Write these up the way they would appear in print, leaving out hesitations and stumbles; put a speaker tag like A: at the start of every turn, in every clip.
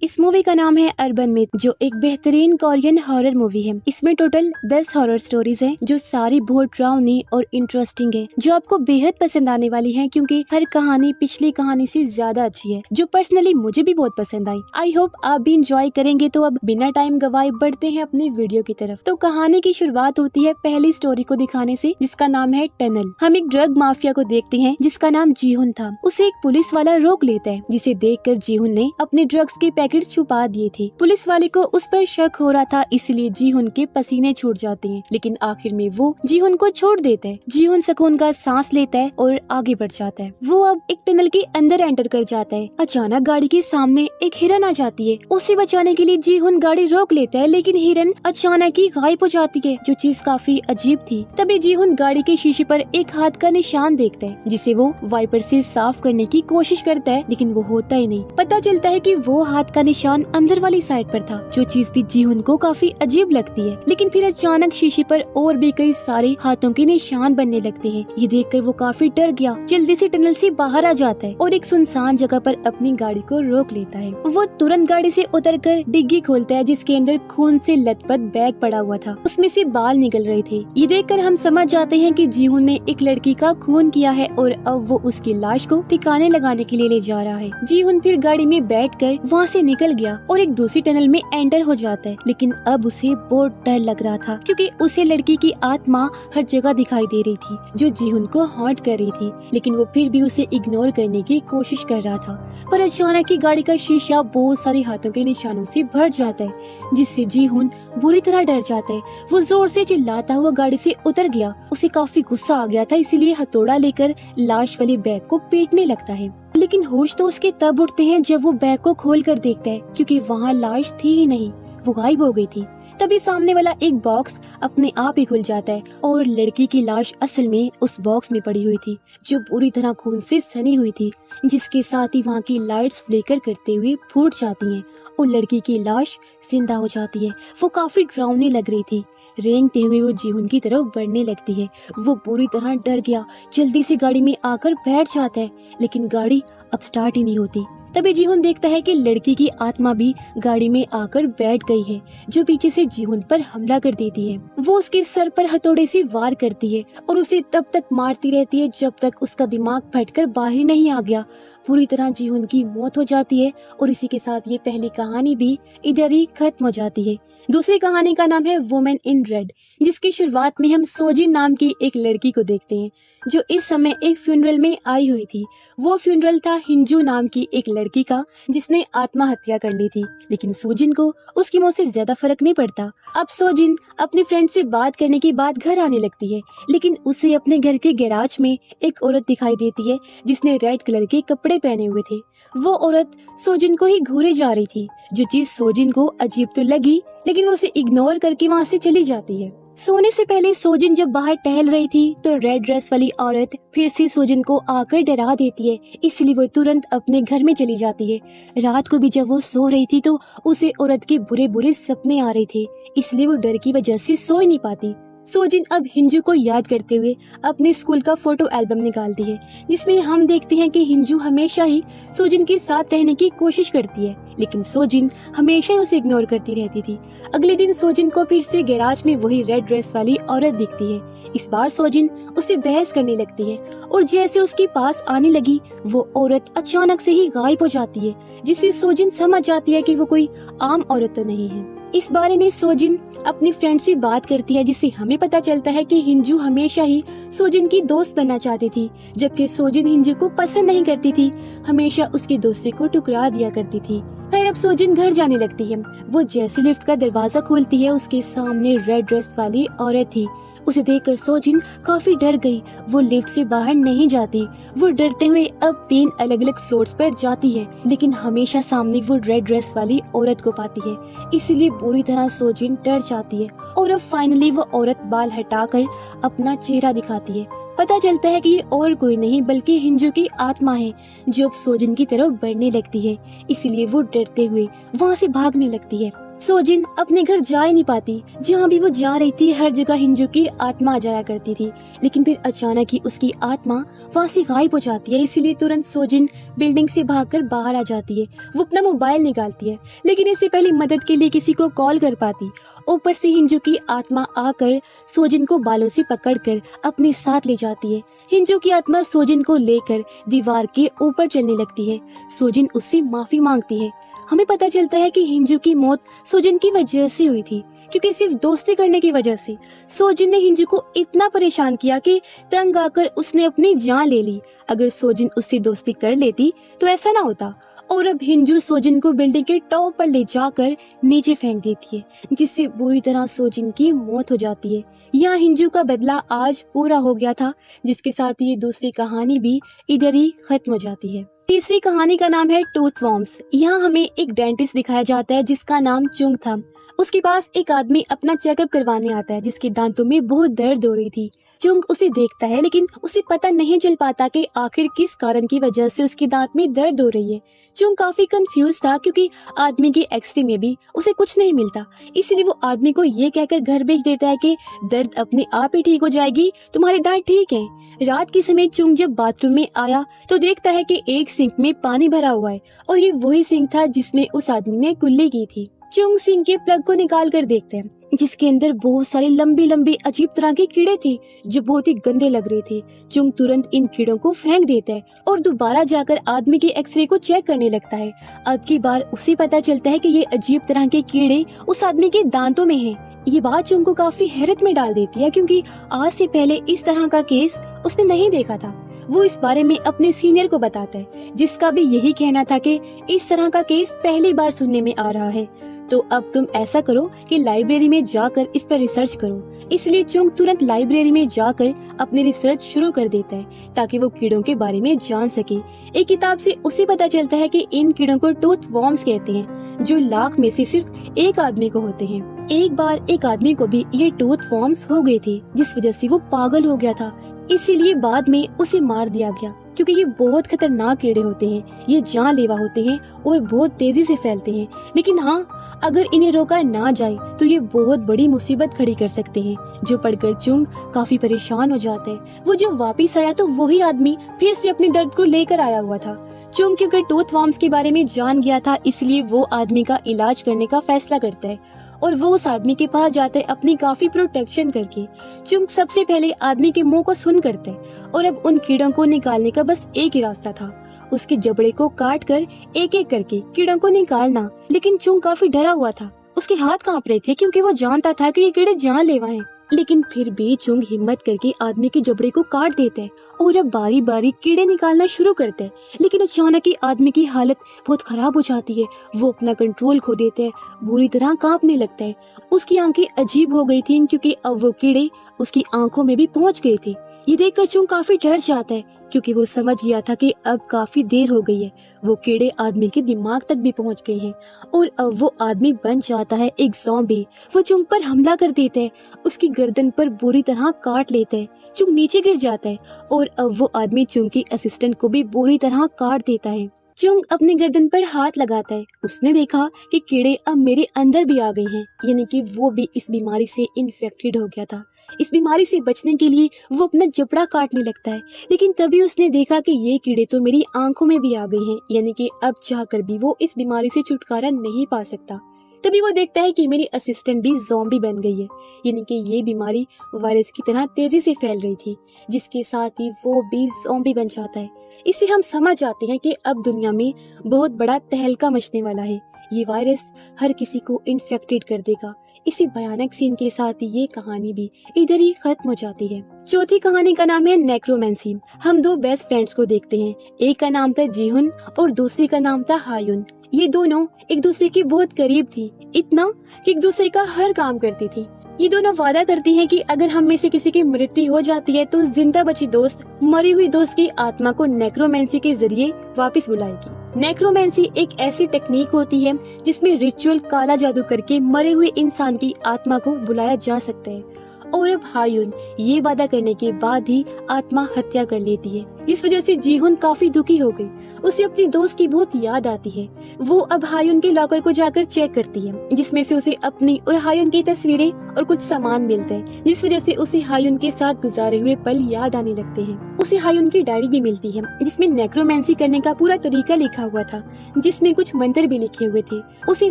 A: इस मूवी का नाम है अर्बन मिथ, जो एक बेहतरीन कोरियन हॉरर मूवी है। इसमें टोटल 10 हॉरर स्टोरीज हैं, जो सारी बहुत डरावनी और इंटरेस्टिंग है, जो आपको बेहद पसंद आने वाली हैं, क्योंकि हर कहानी पिछली कहानी से ज्यादा अच्छी है, जो पर्सनली मुझे भी बहुत पसंद आई। आई होप आप भी इंजॉय करेंगे। तो अब बिना टाइम गवाए बढ़ते हैं अपनी वीडियो की तरफ। तो कहानी की शुरुआत होती है पहली स्टोरी को दिखाने से, जिसका नाम है टनल। हम एक ड्रग माफिया को देखते हैं जिसका नाम जीहुन था। उसे एक पुलिस वाला रोक लेता है, जिसे देखकर जीहुन ने अपने ड्रग्स के पैकेट छुपा दिए थे। पुलिस वाले को उस पर शक हो रहा था, इसलिए जीहुन के पसीने छूट जाते हैं, लेकिन आखिर में वो जीहुन को छोड़ देता है। जीहुन सुकून का सांस लेता है और आगे बढ़ जाता है। वो अब एक टनल के अंदर एंटर कर जाता है। अचानक गाड़ी के सामने एक हिरन आ जाती है। उसे बचाने के लिए जीहुन गाड़ी रोक लेता है, लेकिन हिरन अचानक ही गायब हो जाती है, जो चीज काफी अजीब थी। तभी जीहुन गाड़ी के शीशे पर एक हाथ का निशान देखता है, जिसे वो वाइपर से साफ करने की कोशिश करता है, लेकिन वो होता ही नहीं। पता चलता है कि वो हाथ का निशान अंदर वाली साइड पर था, जो चीज भी जीहुन को काफी अजीब लगती है। लेकिन फिर अचानक शीशे पर और भी कई सारे हाथों के निशान बनने लगते हैं। ये देखकर वो काफी डर गया, जल्दी से टनल से बाहर आ जाता है और एक सुनसान जगह पर अपनी गाड़ी को रोक लेता है। वो तुरंत गाड़ी से उतरकर डिग्गी खोलता है, जिसके अंदर खून से लथपथ बैग पड़ा हुआ था। उसमें से बाल निकल रहे थे। ये देखकर हम समझ जाते हैं कि जीहुन ने एक लड़की का खून किया है और अब वो उसकी लाश को ठिकाने लगाने के लिए ले जा रहा है। जीहुन फिर गाड़ी में बैठकर वहाँ से निकल गया और एक दूसरी टनल में एंटर हो जाता है। लेकिन अब उसे बहुत डर लग रहा था, क्योंकि उसे लड़की की आत्मा हर जगह दिखाई दे रही थी, जो जीहुन को हॉन्ट कर रही थी। लेकिन वो फिर भी उसे इग्नोर करने की कोशिश कर रहा था। पर अचानक ही गाड़ी का शीशा बहुत सारे हाथों के निशानों से भर जाता है, जिससे जीहुन बुरी तरह डर जाता है। वो जोर से चिल्लाता हुआ गाड़ी से उतर गया। उसे काफी गुस्सा आ गया था, इसीलिए हथौड़ा लेकर लाश वाले बैग को पीटने लगता है। लेकिन होश तो उसके तब उठते हैं जब वो बैग को खोल कर देखता है, क्योंकि वहाँ लाश थी ही नहीं, वो गायब हो गई थी। तभी सामने वाला एक बॉक्स अपने आप ही खुल जाता है और लड़की की लाश असल में उस बॉक्स में पड़ी हुई थी, जो पूरी तरह खून से सनी हुई थी, जिसके साथ ही वहाँ की लाइट्स फ्लिकर करते हुए फूट जाती हैं और लड़की की लाश जिंदा हो जाती है। वो काफी डरावनी लग रही थी। रेंगते हुए वो जीहुन की तरफ बढ़ने लगती है। वो पूरी तरह डर गया, जल्दी से गाड़ी में आकर बैठ जाता है, लेकिन गाड़ी अब स्टार्ट ही नहीं होती। तभी जीहुन देखता है कि लड़की की आत्मा भी गाड़ी में आकर बैठ गई है, जो पीछे से जीहुन पर हमला कर देती है। वो उसके सर पर हथौड़े से वार करती है और उसे तब तक मारती रहती है जब तक उसका दिमाग फटकर बाहर नहीं आ गया। पूरी तरह जीहुन की मौत हो जाती है और इसी के साथ ये पहली कहानी भी इधर ही खत्म हो जाती है। दूसरी कहानी का नाम है वुमेन इन रेड, जिसकी शुरुआत में हम सोजिन नाम की एक लड़की को देखते हैं, जो इस समय एक फ्यूनरल में आई हुई थी। वो फ्यूनरल था हिंजू नाम की एक लड़की का, जिसने आत्महत्या कर ली थी। लेकिन सोजिन को उसकी मौत से ज्यादा फर्क नहीं पड़ता। अब सोजिन अपनी फ्रेंड से बात करने के बाद घर आने लगती है, लेकिन उसे अपने घर के गैराज में एक औरत दिखाई देती है, जिसने रेड कलर के कपड़े पहने हुए थे। वो औरत सोजिन को ही घूरे जा रही थी, जो चीज सोजिन को अजीब तो लगी, लेकिन वो उसे इग्नोर करके वहाँ से चली जाती है। सोने से पहले सोजिन जब बाहर टहल रही थी, तो रेड ड्रेस वाली औरत फिर से सोजिन को आकर डरा देती है, इसलिए वो तुरंत अपने घर में चली जाती है। रात को भी जब वो सो रही थी, तो उसे औरत के बुरे बुरे सपने आ रहे थे, इसलिए वो डर की वजह से सो ही नहीं पाती। सोजिन अब हिंजू को याद करते हुए अपने स्कूल का फोटो एल्बम निकालती है, जिसमें हम देखते हैं कि हिंजू हमेशा ही सोजिन के साथ रहने की कोशिश करती है, लेकिन सोजिन हमेशा ही उसे इग्नोर करती रहती थी। अगले दिन सोजिन को फिर से गैराज में वही रेड ड्रेस वाली औरत दिखती है। इस बार सोजिन उसे बहस करने लगती है और जैसे उसके पास आने लगी, वो औरत अचानक से ही गायब हो जाती है, जिससे सोजिन समझ जाती है कि वो कोई आम औरत तो नहीं है। इस बारे में सोजिन अपनी फ्रेंड से बात करती है, जिससे हमें पता चलता है कि हिंजू हमेशा ही सोजिन की दोस्त बनना चाहती थी, जबकि सोजिन हिंजू को पसंद नहीं करती थी, हमेशा उसकी दोस्ती को ठुकरा दिया करती थी। खैर, अब सोजिन घर जाने लगती है। वो जैसे लिफ्ट का दरवाजा खोलती है, उसके सामने रेड ड्रेस वाली औरत थी। उसे देखकर सोजिन काफी डर गई। वो लिफ्ट से बाहर नहीं जाती। वो डरते हुए अब 3 अलग अलग फ्लोर्स पर जाती है, लेकिन हमेशा सामने वो रेड ड्रेस वाली औरत को पाती है, इसीलिए बुरी तरह सोजिन डर जाती है। और अब फाइनली वो औरत बाल हटाकर अपना चेहरा दिखाती है। पता चलता है कि ये और कोई नहीं बल्कि हिंजू की आत्मा है, जो अब सोजिन की तरफ बढ़ने लगती है, इसीलिए वो डरते हुए वहाँ से भागने लगती है। सोजिन अपने घर जा ही नहीं पाती। जहाँ भी वो जा रही थी हर जगह हिंजू की आत्मा आ जाया करती थी, लेकिन फिर अचानक ही उसकी आत्मा वहाँ से गायब हो जाती है। इसीलिए तुरंत सोजिन बिल्डिंग से भागकर बाहर आ जाती है। वो अपना मोबाइल निकालती है, लेकिन इससे पहले मदद के लिए किसी को कॉल कर पाती। ऊपर से हिंजू की आत्मा आकर सोजिन को बालों से पकड़कर अपने साथ ले जाती है। हिंजू की आत्मा सोजिन को लेकर दीवार के ऊपर चलने लगती है। सोजिन उससे माफी मांगती है। हमें पता चलता है कि हिंजू की मौत सोजिन की वजह से हुई थी, क्योंकि सिर्फ दोस्ती करने की वजह से सोजिन ने हिंजू को इतना परेशान किया कि तंग आकर उसने अपनी जान ले ली। अगर सोजिन उससे दोस्ती कर लेती तो ऐसा ना होता। और अब हिंजू सोजिन को बिल्डिंग के टॉप पर ले जाकर नीचे फेंक देती है, जिससे बुरी तरह सोजिन की मौत हो जाती है। यहाँ हिंजू का बदला आज पूरा हो गया था, जिसके साथ ये दूसरी कहानी भी इधर ही खत्म हो जाती है। तीसरी कहानी का नाम है टूथ वॉर्म्स। यहाँ हमें एक डेंटिस्ट दिखाया जाता है जिसका नाम चुंग था। उसके पास एक आदमी अपना चेकअप करवाने आता है जिसके दांतों में बहुत दर्द हो रही थी। चुंग उसे देखता है, लेकिन उसे पता नहीं चल पाता कि आखिर किस कारण की वजह से उसके दांत में दर्द हो रही है। चुंग काफी कंफ्यूज था, क्योंकि आदमी के एक्सरे में भी उसे कुछ नहीं मिलता। इसलिए वो आदमी को ये कहकर घर भेज देता है कि दर्द अपने आप ही ठीक हो जाएगी, तुम्हारे दांत ठीक हैं। रात के समय चुंग जब बाथरूम में आया तो देखता है कि एक सिंक में पानी भरा हुआ है, और ये वही सिंक था जिसमें उस आदमी ने कुल्ली की थी। चुंग सिंक के प्लग को निकाल कर देखते हैं, जिसके अंदर बहुत सारे लंबी लंबी अजीब तरह के कीड़े थे जो बहुत ही गंदे लग रहे थे। चुंग तुरंत इन कीड़ों को फेंक देता है और दोबारा जाकर आदमी के एक्सरे को चेक करने लगता है। अब की बार उसे पता चलता है कि ये अजीब तरह के कीड़े उस आदमी के दांतों में हैं। ये बात चुंग को काफी हैरत में डाल देती है, क्योंकि आज से पहले इस तरह का केस उसने नहीं देखा था। वो इस बारे में अपने सीनियर को बताता है, जिसका भी यही कहना था कि इस तरह का केस पहली बार सुनने में आ रहा है। तो अब तुम ऐसा करो कि लाइब्रेरी में जाकर इस पर रिसर्च करो। इसलिए चुंग तुरंत लाइब्रेरी में जाकर अपनी रिसर्च शुरू कर देता है, ताकि वो कीड़ों के बारे में जान सके। एक किताब से उसे पता चलता है कि इन कीड़ों को टूथ वॉर्म्स कहते हैं, जो लाख में से सिर्फ एक आदमी को होते हैं। एक बार एक आदमी को भी ये टूथ वॉर्म्स हो गए थे, जिस वजह से वो पागल हो गया था। इसीलिए बाद में उसे मार दिया गया, क्योंकि ये बहुत खतरनाक कीड़े होते हैं। ये जानलेवा होते हैं और बहुत तेजी से फैलते हैं। लेकिन हाँ, अगर इन्हें रोका ना जाए तो ये बहुत बड़ी मुसीबत खड़ी कर सकते हैं। जो पढ़कर चुंग काफी परेशान हो जाता है। वो जब वापिस आया तो वही आदमी फिर से अपने दर्द को लेकर आया हुआ था। चुंग क्योंकि टूथ वॉर्म्स के बारे में जान गया था, इसलिए वो आदमी का इलाज करने का फैसला करता है और वो उस आदमी के पास जाता है अपनी काफी प्रोटेक्शन करके। चुंग सबसे पहले आदमी के मुंह को सुन करता है और अब उन कीड़ों को निकालने का बस एक ही रास्ता था, उसके जबड़े को काट कर एक एक करके कीड़ों को निकालना। लेकिन चुंग काफी डरा हुआ था, उसके हाथ कांप रहे थे, क्योंकि वो जानता था कि ये कीड़े जानलेवा हैं। लेकिन फिर भी चुंग हिम्मत करके आदमी के जबड़े को काट देता है और अब बारी बारी कीड़े निकालना शुरू करता है। लेकिन अचानक ही आदमी की हालत बहुत खराब हो जाती है। वो अपना कंट्रोल खो देता है, बुरी तरह कांपने लगता है। उसकी आंखें अजीब हो गई थी, क्योंकि अब वो कीड़े उसकी आंखों में भी पहुंच गए थे। ये देखकर चुंग काफी डर जाता है, क्योंकि वो समझ गया था कि अब काफी देर हो गई है। वो कीड़े आदमी के दिमाग तक भी पहुंच गए हैं और अब वो आदमी बन जाता है एक ज़ॉम्बी। वो चुंग पर हमला कर देता है, उसकी गर्दन पर बुरी तरह काट लेता है। चुंग नीचे गिर जाता है और अब वो आदमी चुंग की असिस्टेंट को भी बुरी तरह काट देता है। चुंग अपने गर्दन पर हाथ लगाता है। उसने देखा कि कीड़े अब मेरे अंदर भी आ गए हैं, यानी कि वो भी इस बीमारी से इन्फेक्टेड हो गया था। इस बीमारी से बचने के लिए वो अपना जबड़ा काटने लगता है, लेकिन तभी उसने देखा कि ये कीड़े तो मेरी आंखों में भी आ गए हैं, यानी कि अब चाहकर भी वो इस बीमारी से छुटकारा नहीं पा सकता। तभी वो देखता है कि मेरी असिस्टेंट भी ज़ॉम्बी बन गई है, यानी कि ये बीमारी वायरस की तरह तेजी से फैल रही थी, जिसके साथ ही वो भी ज़ॉम्बी बन जाता है। इससे हम समझ जाते हैं कि अब दुनिया में बहुत बड़ा तहलका मचने वाला है। ये वायरस हर किसी को इन्फेक्टेड कर देगा। इसी भयानक सीन के साथ ये कहानी भी इधर ही खत्म हो जाती है। चौथी कहानी का नाम है नेक्रोमेंसी। हम दो बेस्ट फ्रेंड्स को देखते हैं। एक का नाम था जीहुन और दूसरी का नाम था हायुन। ये दोनों एक दूसरे के बहुत करीब थी, इतना कि एक दूसरे का हर काम करती थी। ये दोनों वादा करती हैं कि अगर हम में से किसी की मृत्यु हो जाती है तो जिंदा बची दोस्त मरी हुई दोस्त की आत्मा को नेक्रोमेंसी के जरिए वापस बुलाएगी। नेक्रोमेंसी एक ऐसी टेक्निक होती है जिसमें रिचुअल काला जादू करके मरे हुए इंसान की आत्मा को बुलाया जा सकता है। और अब हायुन ये वादा करने के बाद ही आत्मा हत्या कर लेती है, जिस वजह से जीहुन काफी दुखी हो गई उसे अपनी दोस्त की बहुत याद आती है। वो अब हायुन के लॉकर को जाकर चेक करती है, जिसमें से उसे अपनी और हायुन की तस्वीरें और कुछ सामान मिलते हैं, जिस वजह से उसे हायुन के साथ गुजारे हुए पल याद आने लगते हैं। उसे हायुन की डायरी भी मिलती है, जिसमें नेक्रोमेंसी करने का पूरा तरीका लिखा हुआ था, जिसमें कुछ मंत्र भी लिखे हुए थे। उसे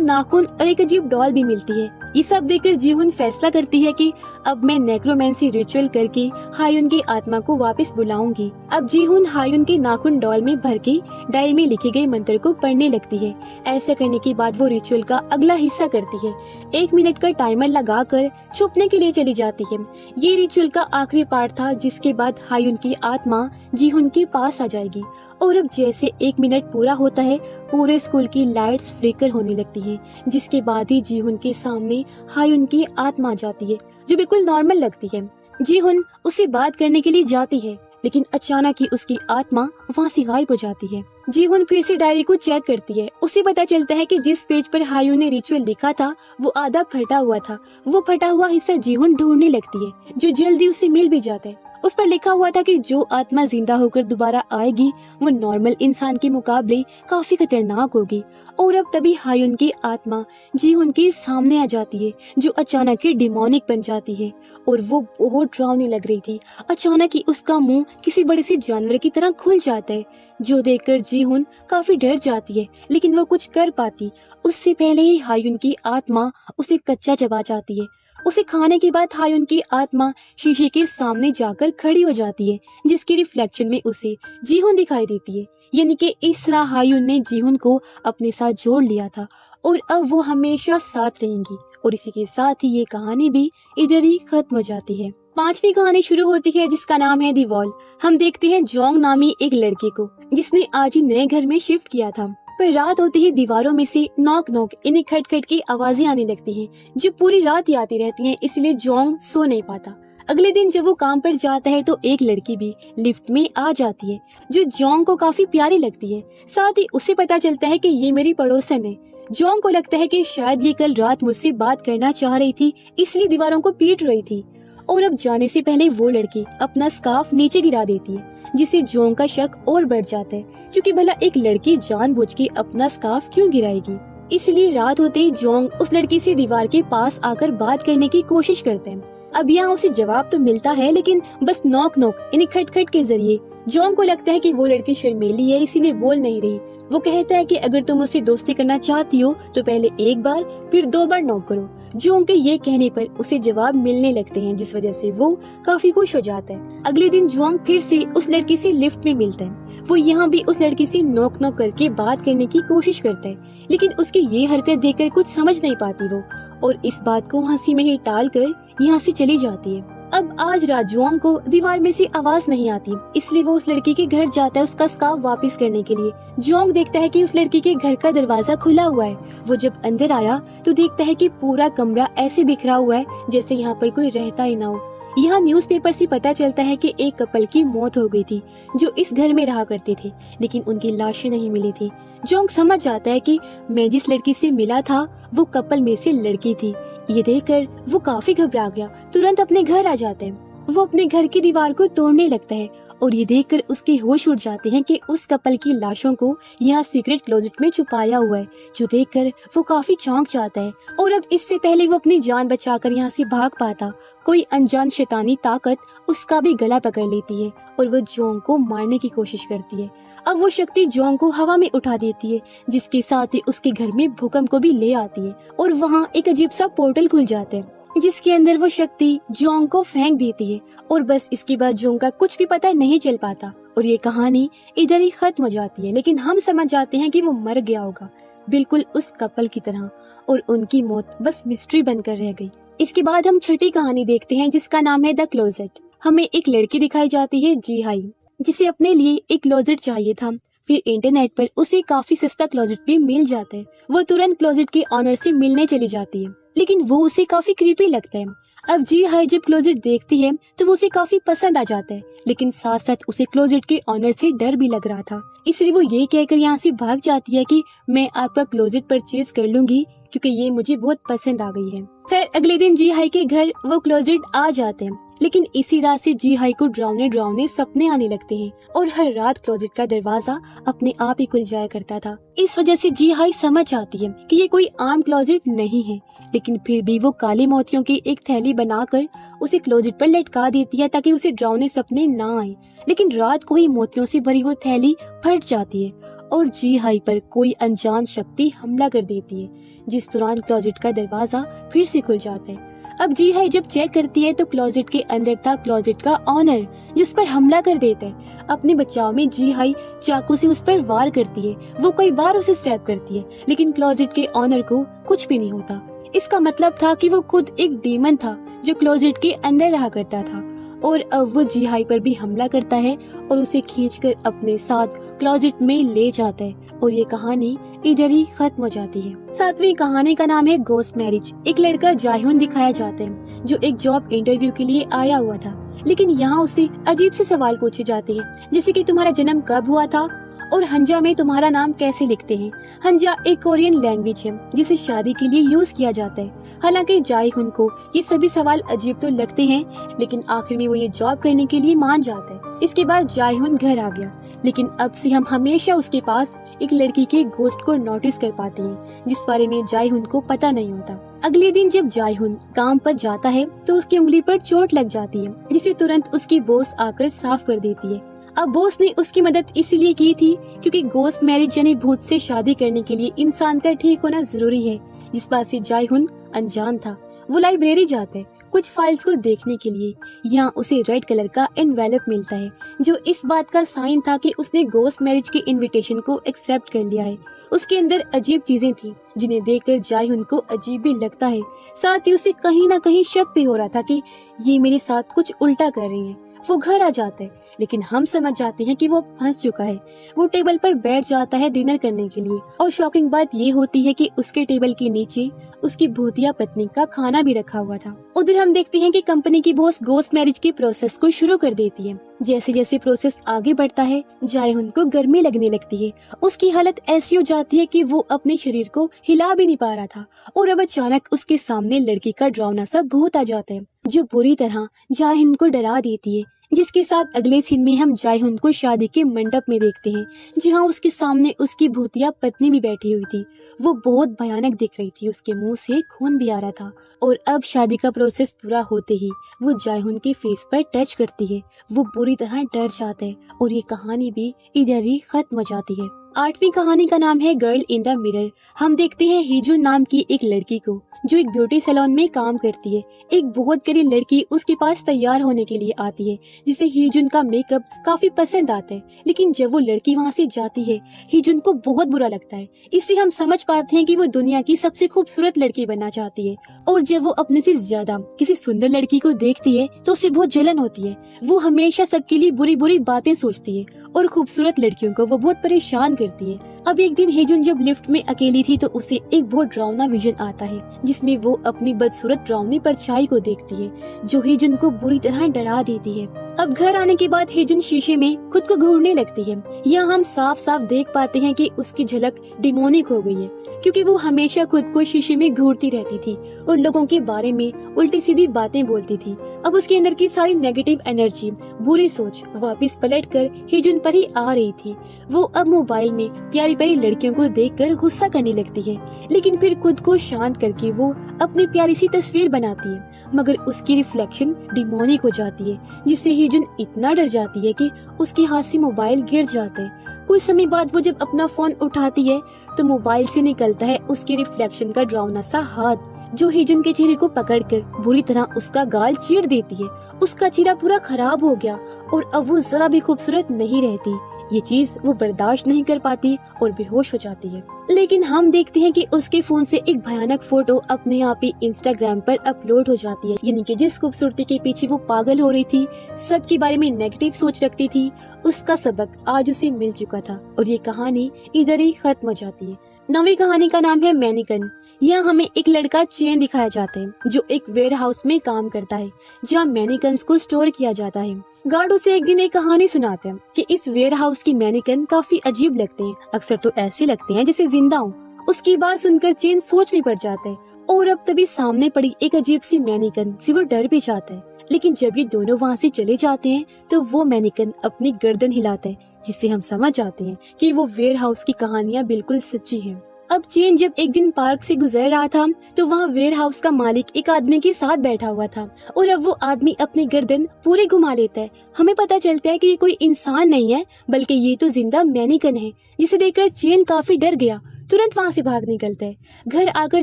A: नाखून और एक अजीब डॉल भी मिलती है। ये सब देखकर जीहुन फैसला करती है कि अब मैं नेक्रोमेंसी रिचुअल करके हायुन की आत्मा को वापस बुलाऊंगी। अब जीहुन हायुन के नाखून डॉल में भर के डायरी में लिखे गए मंत्र को पढ़ने लगती है। ऐसा करने के बाद वो रिचुअल का अगला हिस्सा करती है। 1 मिनट का टाइमर लगाकर छुपने के लिए चली जाती है। ये रिचुअल का आखिरी पार्ट था, जिसके बाद हायुन की आत्मा जीहुन के पास आ जाएगी। और अब जैसे 1 मिनट पूरा होता है, पूरे स्कूल की लाइट्स फ्लिकर होने लगती हैं, जिसके बाद ही जीहुन के सामने हायुन की आत्मा आ जाती है, जो बिल्कुल नॉर्मल लगती है। जीहुन उससे बात करने के लिए जाती है, लेकिन अचानक ही उसकी आत्मा वहाँ से गायब हो जाती है। जीहुन फिर से डायरी को चेक करती है। उसे पता चलता है कि जिस पेज पर हायुन ने रिचुअल लिखा था वो आधा फटा हुआ था। वो फटा हुआ हिस्सा जीहुन ढूंढने लगती है, जो जल्दी उसे मिल भी जाता है। उस पर लिखा हुआ था कि जो आत्मा जिंदा होकर दोबारा आएगी वो नॉर्मल इंसान के मुकाबले काफी खतरनाक होगी। और अब तभी हायुन की आत्मा जीहुन के सामने आ जाती है, जो अचानक ही डिमोनिक बन जाती है और वो बहुत डरावनी लग रही थी। अचानक ही उसका मुंह किसी बड़े से जानवर की तरह खुल जाता है, जो देखकर जीहुन काफी डर जाती है, लेकिन वो कुछ कर पाती उससे पहले ही हायुन की आत्मा उसे कच्चा चबा जाती है। उसे खाने के बाद हायुन की आत्मा शीशे के सामने जाकर खड़ी हो जाती है, जिसके रिफ्लेक्शन में उसे जीहुन दिखाई देती है। यानी कि इस तरह हायुन ने जीहुन को अपने साथ जोड़ लिया था और अब वो हमेशा साथ रहेंगी। और इसी के साथ ही ये कहानी भी इधर ही खत्म हो जाती है। 5वीं कहानी शुरू होती है, जिसका नाम है दी वॉल। हम देखते हैं जोंग नामी एक लड़के को, जिसने आज ही नए घर में शिफ्ट किया था। पर रात होते ही दीवारों में से नॉक नॉक इन्हें खटखट की आवाजें आने लगती हैं, जो पूरी रात ही आती रहती हैं, इसलिए जोंग सो नहीं पाता। अगले दिन जब वो काम पर जाता है तो एक लड़की भी लिफ्ट में आ जाती है, जो जोंग को काफी प्यारी लगती है। साथ ही उसे पता चलता है कि ये मेरी पड़ोसन है। जोंग को लगता है कि शायद ये कल रात मुझसे बात करना चाह रही थी, इसलिए दीवारों को पीट रही थी। और अब जाने से पहले वो लड़की अपना स्कार्फ नीचे गिरा देती है, जिससे जोंग का शक और बढ़ जाता है, क्योंकि भला एक लड़की जानबूझ के अपना स्कार्फ क्यों गिराएगी। इसलिए रात होते ही जोंग उस लड़की से दीवार के पास आकर बात करने की कोशिश करते हैं। अब यहाँ उसे जवाब तो मिलता है, लेकिन बस नॉक नॉक यानी खटखट के जरिए। जोंग को लगता है कि वो लड़की शर्मीली है, इसीलिए बोल नहीं रही। वो कहता है कि अगर तुम उससे दोस्ती करना चाहती हो तो पहले 1 बार फिर 2 बार नॉक करो। जोंग के ये कहने पर उसे जवाब मिलने लगते हैं, जिस वजह से वो काफी खुश हो जाता है। अगले दिन जोंग फिर से उस लड़की से लिफ्ट में मिलता है। वो यहाँ भी उस लड़की से नॉक नॉक करके बात करने की कोशिश करता है, लेकिन उसकी ये हरकत देखकर कुछ समझ नहीं पाती वो, और इस बात को हंसी में ही टाल कर यहाँ से चली जाती है। अब आज रात जोंग को दीवार में से आवाज नहीं आती, इसलिए वो उस लड़की के घर जाता है उसका स्कार्फ वापस करने के लिए। जोंग देखता है कि उस लड़की के घर का दरवाजा खुला हुआ है। वो जब अंदर आया तो देखता है कि पूरा कमरा ऐसे बिखरा हुआ है जैसे यहाँ पर कोई रहता ही ना हो। यहाँ न्यूज़पेपर से पता चलता है कि एक कपल की मौत हो गई थी, जो इस घर में रहा करते थे, लेकिन उनकी लाशें नहीं मिली थी। जोंग समझ जाता है कि मैं जिस लड़की से मिला था वो कपल में से लड़की थी। ये देखकर वो काफी घबरा गया, तुरंत अपने घर आ जाते हैं। वो अपने घर की दीवार को तोड़ने लगता है और ये देखकर उसके होश उड़ जाते हैं कि उस कपल की लाशों को यहाँ सीक्रेट क्लोजेट में छुपाया हुआ है, जो देखकर वो काफी चौंक जाता है। और अब इससे पहले वो अपनी जान बचाकर यहाँ से भाग पाता, कोई अनजान शैतानी ताकत उसका भी गला पकड़ लेती है और वो जोंग को मारने की कोशिश करती है। अब वो शक्ति जोंग को हवा में उठा देती है, जिसके साथ ही उसके घर में भूकंप को भी ले आती है और वहाँ एक अजीब सा पोर्टल खुल जाता है, जिसके अंदर वो शक्ति जोंग को फेंक देती है। और बस इसके बाद जोंग का कुछ भी पता नहीं चल पाता और ये कहानी इधर ही खत्म हो जाती है। लेकिन हम समझ जाते हैं कि वो मर गया होगा, बिल्कुल उस कपल की तरह, और उनकी मौत बस मिस्ट्री बनकर रह गई। इसके बाद हम 6ठी कहानी देखते हैं, जिसका नाम है द क्लोजेट। हमें एक लड़की दिखाई जाती है जी हाई, जिसे अपने लिए एक क्लोजेट चाहिए था। फिर इंटरनेट पर उसे काफी सस्ता क्लोजेट भी मिल जाता है। वो तुरंत क्लोजेट के ऑनर से मिलने चली जाती है, लेकिन वो उसे काफी क्रीपी लगता है। अब जी हाई जब क्लोजेट देखती है तो वो उसे काफी पसंद आ जाता है, लेकिन साथ साथ उसे क्लोजेट के ऑनर से डर भी लग रहा था, इसलिए वो ये कहकर यहाँ से भाग जाती है कि मैं आपका क्लोजेट परचेज कर लूंगी क्योंकि ये मुझे बहुत पसंद आ गई है। खैर अगले दिन जी हाई के घर वो क्लोजेट आ जाते हैं, लेकिन इसी रात से जी हाई को डरावने डरावने सपने आने लगते हैं और हर रात क्लोजेट का दरवाजा अपने आप ही खुल जाया करता था। इस वजह से जी हाई समझ जाती है कि ये कोई आम क्लोजेट नहीं है, लेकिन फिर भी वो काले मोतियों की एक थैली बनाकर उसे क्लोजेट पर लटका देती है ताकि उसे डरावने सपने ना आए। लेकिन रात को ही मोतियों से भरी वो थैली फट जाती है और जी हाई पर कोई अनजान शक्ति हमला कर देती है, जिस दौरान क्लोजेट का दरवाजा फिर से खुल जाता है। अब जी हाई जब चेक करती है तो क्लोजेट के अंदर था क्लोजेट का ऑनर, जिस पर हमला कर देता है। अपने बचाव में जी हाई चाकू से उस पर वार करती है। वो कई बार उसे स्टैब करती है, लेकिन क्लोजेट के ऑनर को कुछ भी नहीं होता। इसका मतलब था कि वो खुद एक डीमन था जो क्लोजेट के अंदर रहा करता था और अब वो जी हाई पर भी हमला करता है और उसे खींचकर अपने साथ क्लोजेट में ले जाता है और ये कहानी इधर ही खत्म हो जाती है। 7वीं कहानी का नाम है गोस्ट मैरिज। एक लड़का जायहुन दिखाया जाता है जो एक जॉब इंटरव्यू के लिए आया हुआ था, लेकिन यहाँ उसे अजीब से सवाल पूछे जाते हैं, जैसे कि तुम्हारा जन्म कब हुआ था और हंजा में तुम्हारा नाम कैसे लिखते हैं। हंजा एक कोरियन लैंग्वेज है जिसे शादी के लिए यूज किया जाता है। हालांकि जायहुन को ये सभी सवाल अजीब तो लगते हैं, लेकिन आखिर में वो ये जॉब करने के लिए मान जाता है। इसके बाद जायहुन घर आ गया, लेकिन अब से हम हमेशा उसके पास एक लड़की के घोस्ट को नोटिस कर पाते हैं, जिस बारे में जायहुन को पता नहीं होता। अगले दिन जब जायहुन काम पर जाता है तो उसकी उंगली पर चोट लग जाती है, जिसे तुरंत उसकी बॉस आकर साफ कर देती है। अब बॉस ने उसकी मदद इसीलिए की थी क्योंकि गोस्ट मैरिज यानी भूत से शादी करने के लिए इंसान का ठीक होना जरूरी है, जिस बात से जायहुन अनजान था। वो लाइब्रेरी जाता है कुछ फाइल्स को देखने के लिए। यहाँ उसे रेड कलर का एनवेलप मिलता है जो इस बात का साइन था कि उसने गोस्ट मैरिज के इनविटेशन को एक्सेप्ट कर लिया है। उसके अंदर अजीब चीजें थी जिन्हें देखकर जायहुन को अजीब भी लगता है, साथ ही उसे कहीं ना कहीं शक भी हो रहा था कि ये मेरे साथ कुछ उल्टा कर रही है। वो घर आ जाता है, लेकिन हम समझ जाते हैं कि वो फंस चुका है। वो टेबल पर बैठ जाता है डिनर करने के लिए और शॉकिंग बात ये होती है कि उसके टेबल के नीचे उसकी भूतिया पत्नी का खाना भी रखा हुआ था। उधर हम देखते हैं कि कंपनी की बॉस गोस्ट मैरिज के प्रोसेस को शुरू कर देती है। जैसे जैसे प्रोसेस आगे बढ़ता है जायहुन को गर्मी लगने लगती है। उसकी हालत ऐसी हो जाती है कि वो अपने शरीर को हिला भी नहीं पा रहा था और अब अचानक उसके सामने लड़की का डरावना सा भूत आ जाता है जो बुरी तरह जायहुन को डरा देती है। जिसके साथ अगले सीन में हम जायहुन को शादी के मंडप में देखते हैं, जहाँ उसके सामने उसकी भूतिया पत्नी भी बैठी हुई थी। वो बहुत भयानक दिख रही थी, उसके मुंह से खून भी आ रहा था। और अब शादी का प्रोसेस पूरा होते ही वो जायहुन के फेस पर टच करती है। वो बुरी तरह डर जाता है और ये कहानी भी इधर ही खत्म हो जाती है। 8वीं कहानी का नाम है गर्ल इन द मिरर। हम देखते हैं हीजुन नाम की एक लड़की को जो एक ब्यूटी सैलून में काम करती है। एक बहुत बड़ी लड़की उसके पास तैयार होने के लिए आती है, जिसे हीजुन का मेकअप काफी पसंद आता है। लेकिन जब वो लड़की वहाँ से जाती है हीजुन को बहुत बुरा लगता है। इससे हम समझ पाते हैं कि वो दुनिया की सबसे खूबसूरत लड़की बनना चाहती है और जब वो अपने से ज्यादा किसी सुंदर लड़की को देखती है तो उसे बहुत जलन होती है। वो हमेशा सबके लिए बुरी बुरी बातें सोचती है और खूबसूरत लड़कियों को वो बहुत परेशान करती है। अब एक दिन हीजुन जब लिफ्ट में अकेली थी तो उसे एक बहुत डरावना विजन आता है, जिसमें वो अपनी बदसूरत डरावनी परछाई को देखती है जो हीजुन को बुरी तरह डरा देती है। अब घर आने के बाद हीजुन शीशे में खुद को घूरने लगती है। यहाँ हम साफ साफ देख पाते हैं कि उसकी झलक डिमोनिक हो गई है, क्योंकि वो हमेशा खुद को शीशे में घूरती रहती थी और लोगों के बारे में उल्टी सीधी बातें बोलती थी। अब उसके अंदर की सारी नेगेटिव एनर्जी, बुरी सोच वापस पलटकर हीजुन पर ही आ रही थी। वो अब मोबाइल में प्यारी प्यारी लड़कियों को देखकर गुस्सा करने लगती है, लेकिन फिर खुद को शांत करके वो अपनी प्यारी सी तस्वीर बनाती है, मगर उसकी रिफ्लेक्शन डिमोनिक हो जाती है, जिससे हीजुन इतना डर जाती है कि उसके हाथ से मोबाइल गिर जाता है। कुछ समय बाद वो जब अपना फोन उठाती है तो मोबाइल से निकलता है उसके रिफ्लेक्शन का डरावना सा हाथ, जो हीजुन के चेहरे को पकड़कर बुरी तरह उसका गाल चीर देती है। उसका चेहरा पूरा खराब हो गया और अब वो जरा भी खूबसूरत नहीं रहती। ये चीज वो बर्दाश्त नहीं कर पाती और बेहोश हो जाती है। लेकिन हम देखते हैं कि उसके फोन से एक भयानक फोटो अपने आप ही इंस्टाग्राम पर अपलोड हो जाती है, यानी कि जिस खूबसूरती के पीछे वो पागल हो रही थी, सबके बारे में नेगेटिव सोच रखती थी, उसका सबक आज उसे मिल चुका था और ये कहानी इधर ही खत्म हो जाती है। नवी कहानी का नाम है मैनिकन। यहाँ हमें एक लड़का चेन दिखाया जाता है जो एक वेयर हाउस में काम करता है जहाँ मैनिकन्स को स्टोर किया जाता है। गार्ड उसे एक दिन एक कहानी सुनाते हैं कि इस वेयर हाउस की मैनिकन काफी अजीब लगते हैं, अक्सर तो ऐसे लगते हैं जैसे जिंदा हो। उसकी बात सुनकर चेन सोच में पड़ जाता है और अब तभी सामने पड़ी एक अजीब सी मैनिकन से वो डर भी जाता है। लेकिन जब ये दोनों वहाँ से चले जाते हैं तो वो मैनिकन अपनी गर्दन हिलाता है, जिससे हम समझ जाते हैं कि वो वेयर हाउस की कहानियाँ बिल्कुल सच्ची हैं। अब चेन जब एक दिन पार्क से गुजर रहा था तो वहाँ वेयर हाउस का मालिक एक आदमी के साथ बैठा हुआ था और अब वो आदमी अपनी गर्दन पूरी घुमा लेता है। हमें पता चलता है कि ये कोई इंसान नहीं है बल्कि ये तो जिंदा मैनिकन है, जिसे देखकर चेन काफी डर गया, तुरंत वहाँ से भाग निकलता है। घर आकर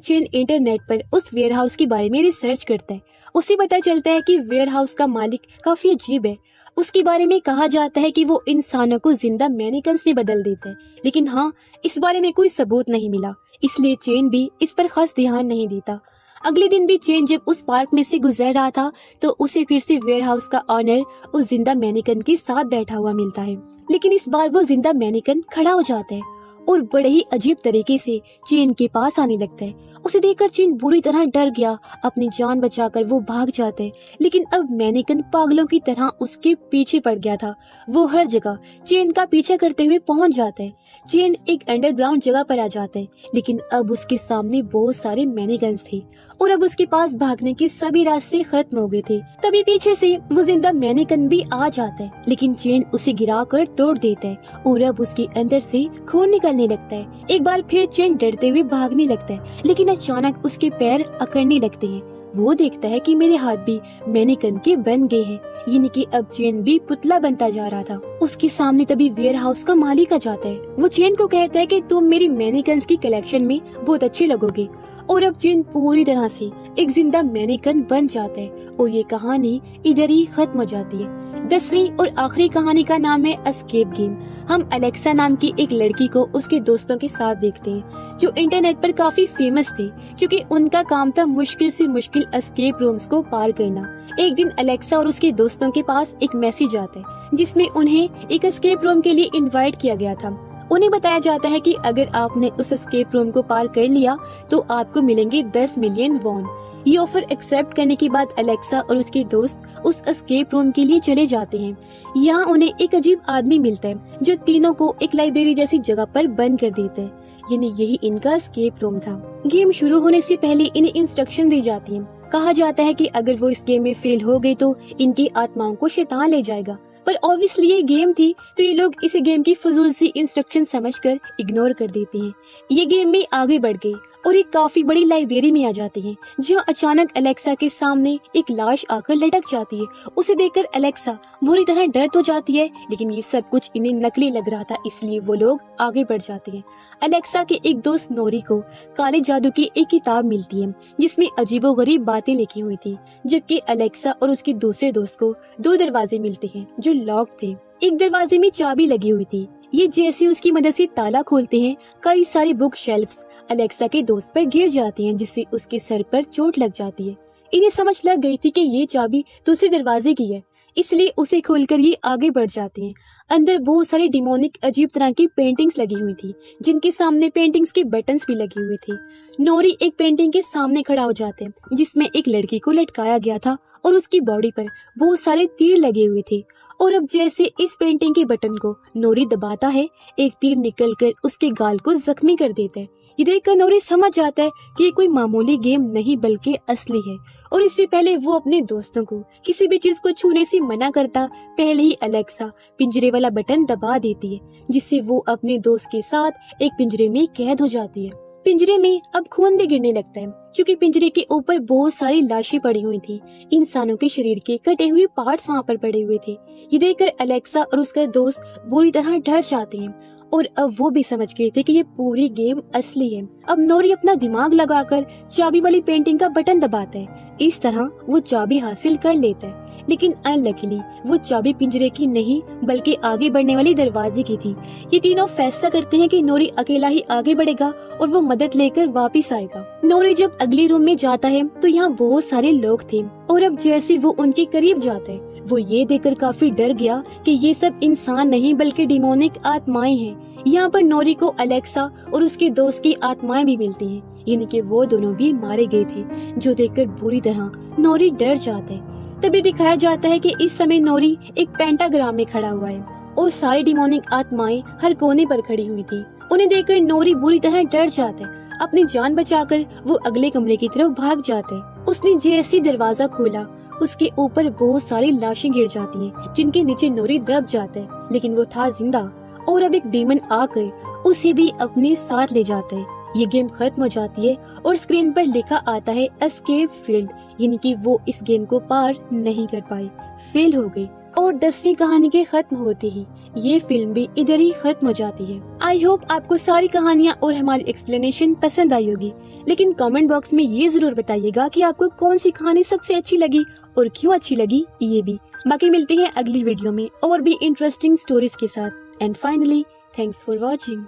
A: चेन इंटरनेट पर उस वेयर हाउस के बारे में रिसर्च करता है। उसे पता चलता है कि वेयर हाउस का मालिक काफी अजीब है। उसके बारे में कहा जाता है कि वो इंसानों को जिंदा मैनिकन्स में बदल देता है, लेकिन हाँ, इस बारे में कोई सबूत नहीं मिला, इसलिए चेन भी इस पर खास ध्यान नहीं देता। अगले दिन भी चेन जब उस पार्क में से गुजर रहा था तो उसे फिर से वेयर हाउस का ऑनर उस जिंदा मैनिकन के साथ बैठा हुआ मिलता है, लेकिन इस बार वो जिंदा मैनिकन खड़ा हो जाता है और बड़े ही अजीब तरीके से चेन के पास आने लगता है। उसे देखकर चेन बुरी तरह डर गया, अपनी जान बचाकर वो भाग जाता है, लेकिन अब मैनिकन पागलों की तरह उसके पीछे पड़ गया था। वो हर जगह चेन का पीछा करते हुए पहुंच जाता है। चेन एक अंडरग्राउंड जगह पर आ जाता है, लेकिन अब उसके सामने बहुत सारे मैनिकन्स थे और अब उसके पास भागने के सभी रास्ते खत्म हो गए थे। तभी पीछे से वो जिंदा मैनिकन भी आ जाता है, लेकिन चेन उसे गिराकर तोड़ देता है और अब उसके अंदर से खून निकलने लगता है। एक बार फिर चेन डरते हुए भागने लगता है, लेकिन अचानक उसके पैर अकड़ने लगते हैं। वो देखता है कि मेरे हाथ भी मैनिकन के बन गए हैं, यानी कि अब चेन भी पुतला बनता जा रहा था। उसके सामने तभी वेयर हाउस का मालिक आ जाता है। वो चेन को कहता है कि तुम मेरी मैनिकन्स की कलेक्शन में बहुत अच्छे लगोगे, और अब चेन पूरी तरह से एक जिंदा मैनिकन बन जाता है और ये कहानी इधर ही खत्म हो जाती है। 10वीं और आखिरी कहानी का नाम है एस्केप गेम। हम अलेक्सा नाम की एक लड़की को उसके दोस्तों के साथ देखते हैं जो इंटरनेट पर काफी फेमस थे क्योंकि उनका काम था मुश्किल से मुश्किल एस्केप रूम्स को पार करना। एक दिन अलेक्सा और उसके दोस्तों के पास एक मैसेज आता है जिसमें उन्हें एक एस्केप रूम के लिए इनवाइट किया गया था। उन्हें बताया जाता है कि अगर आपने उस एस्केप रूम को पार कर लिया तो आपको मिलेंगे 10 मिलियन वॉन। ये ऑफर एक्सेप्ट करने के बाद अलेक्सा और उसके दोस्त उस एस्केप रूम के लिए चले जाते हैं। यहाँ उन्हें एक अजीब आदमी मिलता है जो तीनों को एक लाइब्रेरी जैसी जगह पर बंद कर देता है, यानी यही इनका एस्केप रूम था। गेम शुरू होने से पहले इन्हें इंस्ट्रक्शन दी जाती है। कहा जाता है कि अगर वो इस गेम में फेल हो गए तो इनकी आत्माओं को शैतान ले जाएगा, पर ऑब्वियसली ये गेम थी तो ये लोग इस गेम की फजूल सी इंस्ट्रक्शन समझकर इग्नोर कर देते हैं। ये गेम में आगे बढ़ गई और एक काफी बड़ी लाइब्रेरी में आ जाती हैं, जहाँ अचानक अलेक्सा के सामने एक लाश आकर लटक जाती है। उसे देखकर अलेक्सा बुरी तरह डर तो जाती है, लेकिन ये सब कुछ इन्हें नकली लग रहा था, इसलिए वो लोग आगे बढ़ जाती हैं। अलेक्सा के एक दोस्त नोरी को काले जादू की एक किताब मिलती है जिसमें अजीबोगरीब बातें लिखी हुई थी, जबकि अलेक्सा और उसके दूसरे दोस्त को 2 दरवाजे मिलते हैं जो लॉक थे। एक दरवाजे में चाबी लगी हुई थी। ये जैसे उसकी मदद से ताला खोलते हैं, कई सारी बुक शेल्फ्स अलेक्सा के दोस्त पर गिर जाती हैं, जिससे उसके सर पर चोट लग जाती है। इन्हें समझ लग गई थी कि ये चाबी दूसरे दरवाजे की है, इसलिए उसे खोलकर ये आगे बढ़ जाती हैं। अंदर बहुत सारी डिमोनिक अजीब तरह की पेंटिंग्स लगी हुई थी, जिनके सामने पेंटिंग्स के बटन्स भी लगे हुए थे। नोरी एक पेंटिंग के सामने खड़ा हो जाते हैं जिसमें एक लड़की को लटकाया गया था और उसकी बॉडी पर बहुत सारे तीर लगे हुए थे। और अब जैसे इस पेंटिंग के बटन को नोरी दबाता है, एक तीर निकलकर उसके गाल को जख्मी कर देता है। ये देखकर नोरी समझ जाता है कि ये कोई मामूली गेम नहीं बल्कि असली है, और इससे पहले वो अपने दोस्तों को किसी भी चीज को छूने से मना करता पहले ही अलेक्सा पिंजरे वाला बटन दबा देती है, जिससे वो अपने दोस्त के साथ एक पिंजरे में कैद हो जाती है। पिंजरे में अब खून भी गिरने लगता है क्योंकि पिंजरे के ऊपर बहुत सारी लाशें पड़ी हुई थी। इंसानों के शरीर के कटे हुए पार्ट्स वहाँ पर पड़े हुए थे। ये देखकर अलेक्सा और उसका दोस्त बुरी तरह डर जाते हैं और अब वो भी समझ गए थे कि ये पूरी गेम असली है। अब नोरी अपना दिमाग लगाकर चाबी वाली पेंटिंग का बटन दबाता है। इस तरह वो चाबी हासिल कर लेता है, लेकिन अनलकीली वो चाबी पिंजरे की नहीं बल्कि आगे बढ़ने वाली दरवाजे की थी। ये तीनों फैसला करते हैं कि नोरी अकेला ही आगे बढ़ेगा और वो मदद लेकर वापस आएगा। नोरी जब अगले रूम में जाता है तो यहाँ बहुत सारे लोग थे और अब जैसे वो उनके करीब जाता है वो ये देखकर काफी डर गया कि ये सब इंसान नहीं बल्कि डिमोनिक आत्माएं हैं। यहाँ पर नोरी को अलेक्सा और उसके दोस्त की आत्माएं भी मिलती हैं, यानी कि वो दोनों भी मारे गए थे, जो देखकर बुरी तरह नोरी डर जाता है। तभी दिखाया जाता है कि इस समय नोरी एक पेंटाग्राम में खड़ा हुआ है और सारी डिमोनिक आत्माएं हर कोने पर खड़ी हुई थी। उन्हें देखकर नोरी बुरी तरह डर जाता है। अपनी जान बचाकर वो अगले कमरे की तरफ भाग जाता है। उसने जैसे दरवाजा खोला, उसके ऊपर बहुत सारी लाशें गिर जाती हैं, जिनके नीचे नोरी दब जाता है, लेकिन वो था जिंदा और अब एक डीमन आकर उसे भी अपने साथ ले जाता है। ये गेम खत्म हो जाती है और स्क्रीन पर लिखा आता है एस्केप फील्ड, यानी कि वो इस गेम को पार नहीं कर पाए, फेल हो गए। और 10वीं कहानी के खत्म होते ही ये फिल्म भी इधर ही खत्म हो जाती है। आई होप आपको सारी कहानियाँ और हमारी एक्सप्लेनेशन पसंद आई होगी, लेकिन कमेंट बॉक्स में ये जरूर बताइएगा कि आपको कौन सी कहानी सबसे अच्छी लगी और क्यों अच्छी लगी ये भी। बाकी मिलते हैं अगली वीडियो में और भी इंटरेस्टिंग स्टोरीज के साथ। And finally thanks for watching.